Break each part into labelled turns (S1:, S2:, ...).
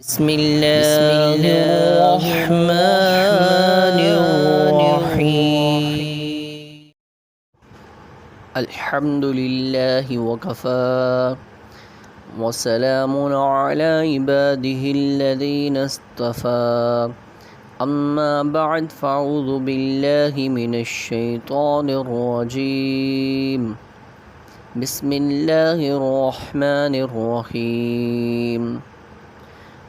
S1: بسم الله الرحمن الرحيم الحمد لله وكفى وسلام على عباده الذين اصطفى أما بعد فأعوذ بالله من الشيطان الرجيم بسم الله الرحمن الرحيم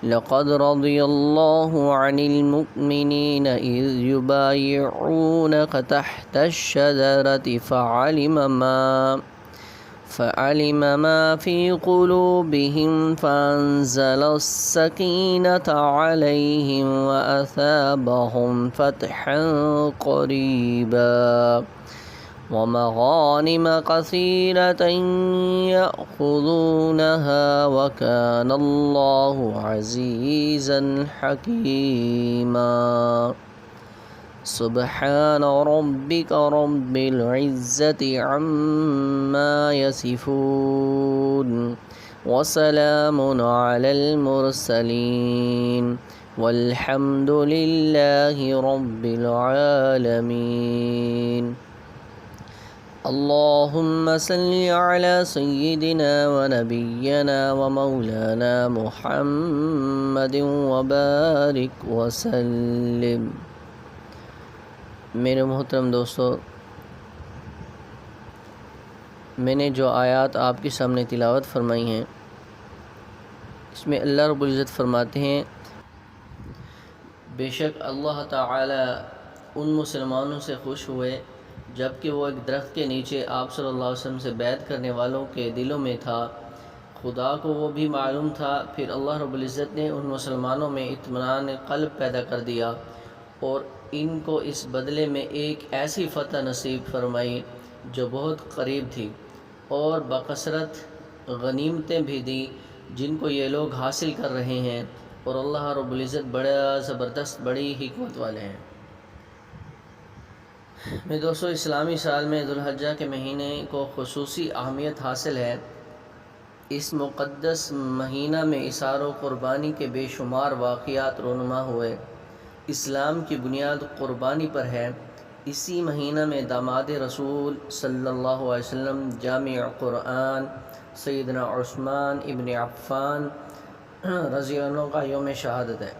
S1: لقد رضي الله عن المؤمنين إذ يبايعونك تحت الشجرة فعلم ما في قلوبهم فأنزل السكينة عليهم وأثابهم فتحا قريبا ومغانم كثيرة يأخذونها وكان الله عزيزا حكيما سبحان ربك رب العزة عما يصفون وسلام على المرسلين والحمد لله رب العالمين اللهم صل على سيدنا ونبينا ومولانا محمد وبارك وسلم۔ میرے محترم دوستو، میں نے جو آیات آپ کے سامنے تلاوت فرمائی ہیں، اس میں اللہ رب العزت فرماتے ہیں، بے شک اللہ تعالی ان مسلمانوں سے خوش ہوئے جبکہ وہ ایک درخت کے نیچے آپ صلی اللہ علیہ وسلم سے بیعت کرنے والوں کے دلوں میں تھا۔ خدا کو وہ بھی معلوم تھا، پھر اللہ رب العزت نے ان مسلمانوں میں اطمینان قلب پیدا کر دیا اور ان کو اس بدلے میں ایک ایسی فتح نصیب فرمائی جو بہت قریب تھی، اور بکثرت غنیمتیں بھی دی جن کو یہ لوگ حاصل کر رہے ہیں، اور اللہ رب العزت بڑا زبردست، بڑی حکمت والے ہیں۔ میں دوستو، اسلامی سال میں ذوالحجہ کے مہینے کو خصوصی اہمیت حاصل ہے۔ اس مقدس مہینہ میں اثار و قربانی کے بے شمار واقعات رونما ہوئے۔ اسلام کی بنیاد قربانی پر ہے۔ اسی مہینہ میں داماد رسول صلی اللہ علیہ وسلم جامع قرآن سیدنا عثمان ابن عفان رضی اللہ عنہ کا یوم شہادت ہے۔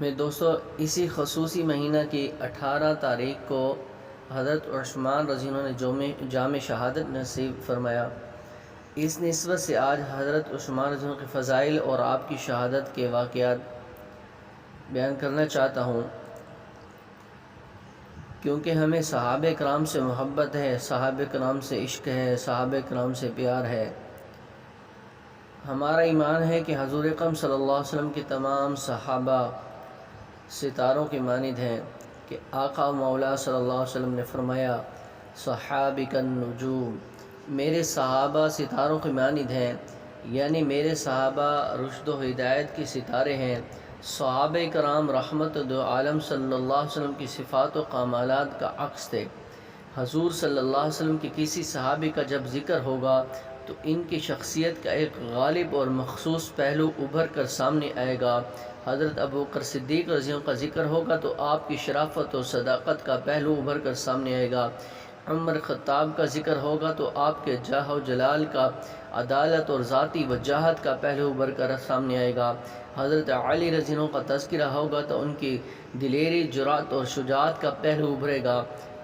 S1: میں دوستو، اسی خصوصی مہینہ کی 18 تاریخ کو حضرت عثمان رضی اللہ عنہ نے جامع شہادت نصیب فرمایا۔ اس نسبت سے آج حضرت عثمان رضی اللہ عنہ کے فضائل اور آپ کی شہادت کے واقعات بیان کرنا چاہتا ہوں، کیونکہ ہمیں صحابہ کرام سے محبت ہے، صحابہ کرام سے عشق ہے، صحابہ کرام سے پیار ہے۔ ہمارا ایمان ہے کہ حضور اکرم صلی اللہ علیہ وسلم کے تمام صحابہ ستاروں کے مانند ہیں، کہ آقا و مولا صلی اللہ علیہ وسلم نے فرمایا، صحابک النجوم، میرے صحابہ ستاروں کے مانند ہیں، یعنی میرے صحابہ رشد و ہدایت کے ستارے ہیں۔ صحابہ کرام رحمت دو عالم صلی اللہ علیہ وسلم کی صفات و کمالات کا عکس تھے۔ حضور صلی اللہ علیہ وسلم کے کسی صحابی کا جب ذکر ہوگا تو ان کی شخصیت کا ایک غالب اور مخصوص پہلو ابھر کر سامنے آئے گا۔ حضرت ابوبکر صدیق رضی اللہ عنہ کا ذکر ہوگا تو آپ کی شرافت و صداقت کا پہلو ابھر کر سامنے آئے گا۔ عمر خطاب کا ذکر ہوگا تو آپ کے جاہ و جلال کا، عدالت اور ذاتی وجاہت کا پہلو ابھر کر سامنے آئے گا۔ حضرت علی رضی اللہ عنہ کا تذکرہ ہوگا تو ان کی دلیری، جرأت اور شجاعت کا پہلو ابھرے گا۔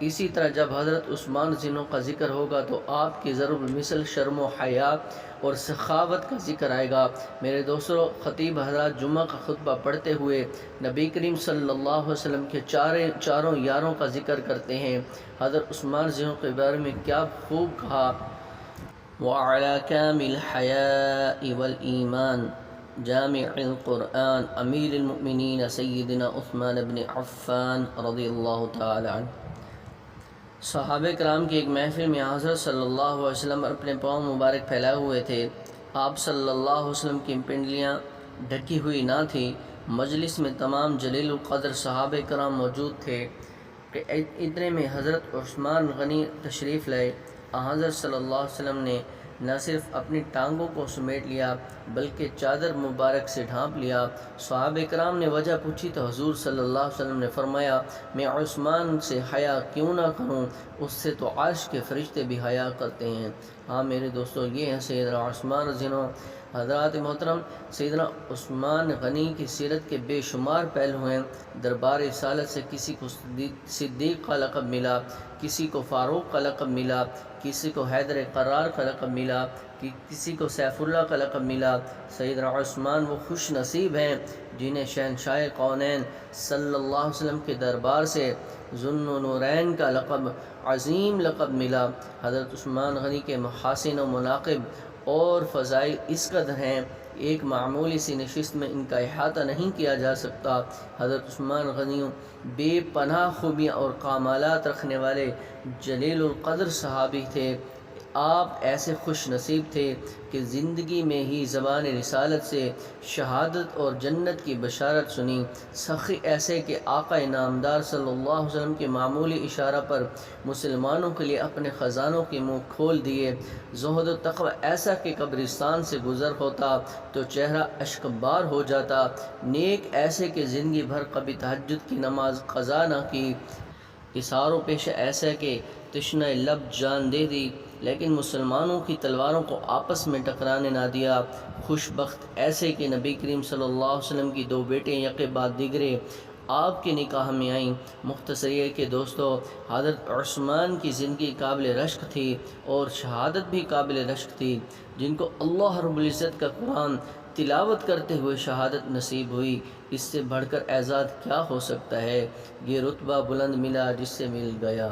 S1: اسی طرح جب حضرت عثمان رضی اللہ عنہ کا ذکر ہوگا تو آپ کی ضرب المثل شرم و حیا اور سخاوت کا ذکر آئے گا۔ میرے دوستو، خطیب حضرات جمعہ کا خطبہ پڑھتے ہوئے نبی کریم صلی اللہ علیہ وسلم کے چاروں یاروں کا ذکر کرتے ہیں۔ حضرت عثمان رضی اللہ عنہ کے بارے میں کیا خوب کہا، وَعَلَى كَامِلِ الْحَيَاءِ وَالْإِيمَانِ جامع القرآن امیر المؤمنین سیدنا عثمان بن عفان رضی اللہ تعالی عنہ۔ صحابہ کرام کی ایک محفل میں حضرت صلی اللہ علیہ وسلم اپنے پاؤں مبارک پھیلائے ہوئے تھے۔ آپ صلی اللہ علیہ وسلم کی پنڈلیاں ڈھکی ہوئی نہ تھیں۔ مجلس میں تمام جلیل القدر صحابہ کرام موجود تھے کہ اتنے میں حضرت عثمان غنی تشریف لائے۔ حضرت صلی اللہ علیہ وسلم نے نہ صرف اپنی ٹانگوں کو سمیٹ لیا بلکہ چادر مبارک سے ڈھانپ لیا۔ صحابہ کرام نے وجہ پوچھی تو حضور صلی اللہ علیہ وسلم نے فرمایا میں عثمان سے حیا کیوں نہ کروں، اس سے تو عرش کے فرشتے بھی حیا کرتے ہیں۔ ہاں میرے دوستو، یہ ہیں سیدنا عثمان رضی اللہ عنہ۔ حضرات محترم، سیدنا عثمان غنی کی سیرت کے بے شمار پہلو ہیں۔ دربار رسالت سے کسی کو صدیق کا لقب ملا، کسی کو فاروق کا لقب ملا، کسی کو حیدر قرار کا لقب ملا، کسی کو سیف اللہ کا لقب ملا۔ سیدنا عثمان وہ خوش نصیب ہیں جنہیں شہنشاہ کونین صلی اللہ علیہ وسلم کے دربار سے ذو النورین کا لقب، عظیم لقب ملا۔ حضرت عثمان غنی کے محاسن و مناقب اور فضائل اس قدر ہیں، ایک معمولی سی نشست میں ان کا احاطہ نہیں کیا جا سکتا۔ حضرت عثمان غنی بے پناہ خوبیاں اور کمالات رکھنے والے جلیل القدر صحابی تھے۔ آپ ایسے خوش نصیب تھے کہ زندگی میں ہی زبان رسالت سے شہادت اور جنت کی بشارت سنی۔ سخی ایسے کہ آقا نامدار صلی اللہ علیہ وسلم کے معمولی اشارہ پر مسلمانوں کے لیے اپنے خزانوں کے منہ کھول دیے۔ زہد و تقوی ایسا کہ قبرستان سے گزر ہوتا تو چہرہ اشک بار ہو جاتا۔ نیک ایسے کہ زندگی بھر کبھی تہجد کی نماز قضا نہ کی۔ اثار و پیشہ ایسا کہ تشنہ لب جان دے دی لیکن مسلمانوں کی تلواروں کو آپس میں ٹکرانے نہ دیا۔ خوش بخت ایسے کہ نبی کریم صلی اللہ علیہ وسلم کی دو بیٹیں یکے بعد دیگرے آپ کے نکاح میں آئیں۔ مختصر یہ کہ دوستو، حضرت عثمان کی زندگی قابل رشک تھی اور شہادت بھی قابل رشک تھی۔ جن کو اللہ رب العزت کا قرآن تلاوت کرتے ہوئے شہادت نصیب ہوئی، اس سے بڑھ کر اعزاز کیا ہو سکتا ہے؟ یہ رتبہ بلند ملا جس سے مل گیا۔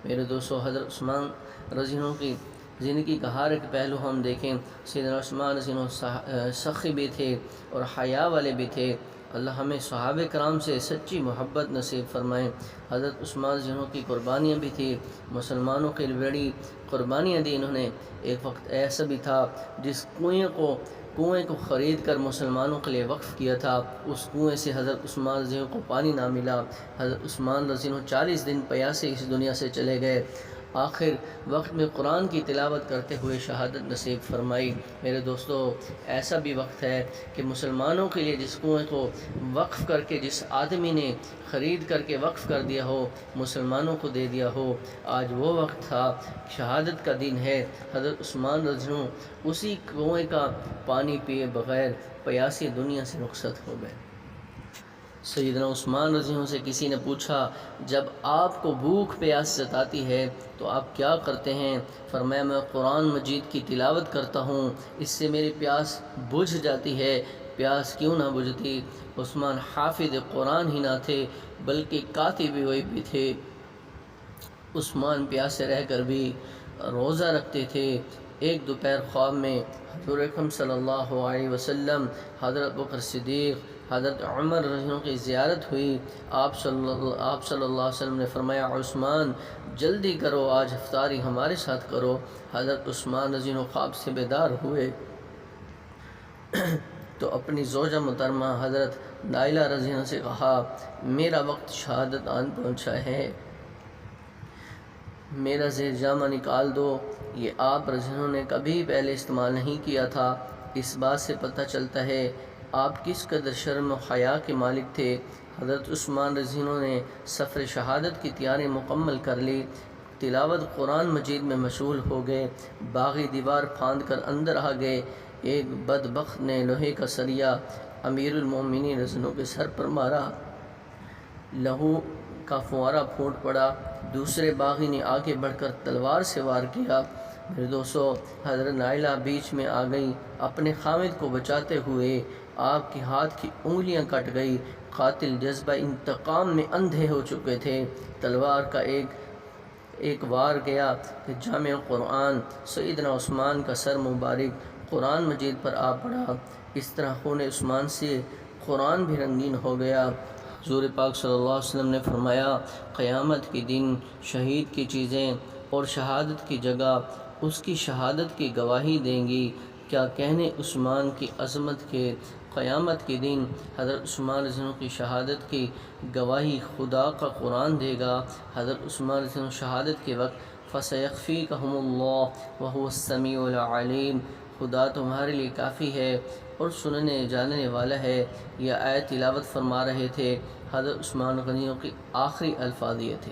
S1: میرے دوستو، حضرت عثمان رضی اللہ عنہ کی زندگی کا ہر ایک پہلو ہم دیکھیں۔ سیدنا عثمان رضی اللہ عنہ سخی بھی تھے اور حیا والے بھی تھے۔ اللہ ہمیں صحابہ کرام سے سچی محبت نصیب فرمائیں۔ حضرت عثمان رضی اللہ عنہ کی قربانیاں بھی تھیں، مسلمانوں کے لیے بڑی قربانیاں دی انہوں نے۔ ایک وقت ایسا بھی تھا جس کنویں کو خرید کر مسلمانوں کے لیے وقف کیا تھا، اس کنویں سے حضرت عثمان رضی اللہ عنہ کو پانی نہ ملا۔ حضرت عثمان رضی اللہ عنہ 40 دن پیاسے اس دنیا سے چلے گئے، آخر وقت میں قرآن کی تلاوت کرتے ہوئے شہادت نصیب فرمائی۔ میرے دوستو، ایسا بھی وقت ہے کہ مسلمانوں کے لیے جس کنویں کو وقف کر کے جس آدمی نے خرید کر کے وقف کر دیا ہو، مسلمانوں کو دے دیا ہو، آج وہ وقت تھا، شہادت کا دن ہے۔ حضرت عثمان رضی اللہ عنہ اسی کنویں کا پانی پیے بغیر پیاسی دنیا سے رخصت ہو گئے۔ سیدنا عثمان رضی اللہ عنہ سے کسی نے پوچھا، جب آپ کو بھوک پیاس ستاتی ہے تو آپ کیا کرتے ہیں؟ فرمایا، میں قرآن مجید کی تلاوت کرتا ہوں، اس سے میری پیاس بجھ جاتی ہے۔ پیاس کیوں نہ بجھتی؟ عثمان حافظ قرآن ہی نہ تھے بلکہ کاتب وحی بھی تھے۔ عثمان پیاسے رہ کر بھی روزہ رکھتے تھے۔ ایک دوپہر خواب میں حضور اکرم صلی اللہ علیہ وسلم، حضرت ابوبکر صدیق، حضرت عمر رضی اللہ عنہ کی زیارت ہوئی۔ آپ صلی اللہ علیہ وسلم نے فرمایا، عثمان جلدی کرو، آج افطاری ہمارے ساتھ کرو۔ حضرت عثمان رضی اللہ عنہ خواب سے بیدار ہوئے تو اپنی زوجہ محترمہ حضرت نائلہ رضی اللہ عنہ سے کہا، میرا وقت شہادت آن پہنچا ہے، میرا زیر جامہ نکال دو۔ یہ آپ رضی اللہ عنہ نے کبھی پہلے استعمال نہیں کیا تھا۔ اس بات سے پتہ چلتا ہے آپ کس قدر شرم و حیا کے مالک تھے۔ حضرت عثمان رضی اللہ عنہ نے سفر شہادت کی تیاری مکمل کر لی، تلاوت قرآن مجید میں مشغول ہو گئے، باغی دیوار پھاند کر اندر آ گئے۔ ایک بدبخت نے لوہے کا سریا امیر المومنین رضی اللہ عنہ کے سر پر مارا، لہو کا فوارہ پھوٹ پڑا۔ دوسرے باغی نے آگے بڑھ کر تلوار سے وار کیا۔ میرے دوستو، حضرت نائلہ بیچ میں آ گئی، اپنے خامد کو بچاتے ہوئے آپ کے ہاتھ کی انگلیاں کٹ گئی۔ قاتل جذبہ انتقام میں اندھے ہو چکے تھے۔ تلوار کا ایک وار گیا کہ جامع قرآن سیدنا عثمان کا سر مبارک قرآن مجید پر آ پڑا۔ اس طرح خون عثمان سے قرآن بھی رنگین ہو گیا۔ حضور پاک صلی اللہ علیہ وسلم نے فرمایا، قیامت کے دن شہید کی چیزیں اور شہادت کی جگہ اس کی شہادت کی گواہی دیں گی۔ کیا کہنے عثمان کی عظمت کے قیامت کے دن حضرت عثمان رضی اللہ عنہ کی شہادت کی گواہی خدا کا قرآن دے گا۔ حضرت عثمان رضی اللہ عنہ شہادت کے وقت فَسَيَخْفِيكَهُمُ اللَّهُ وَهُوَ السَّمِيعُ الْعَلِيمُ، خدا تمہارے لیے کافی ہے اور سننے جاننے والا ہے۔ یہ آیت تلاوت فرما رہے تھے حضرت عثمان غنیوں کی آخری الفاظ یہ تھے۔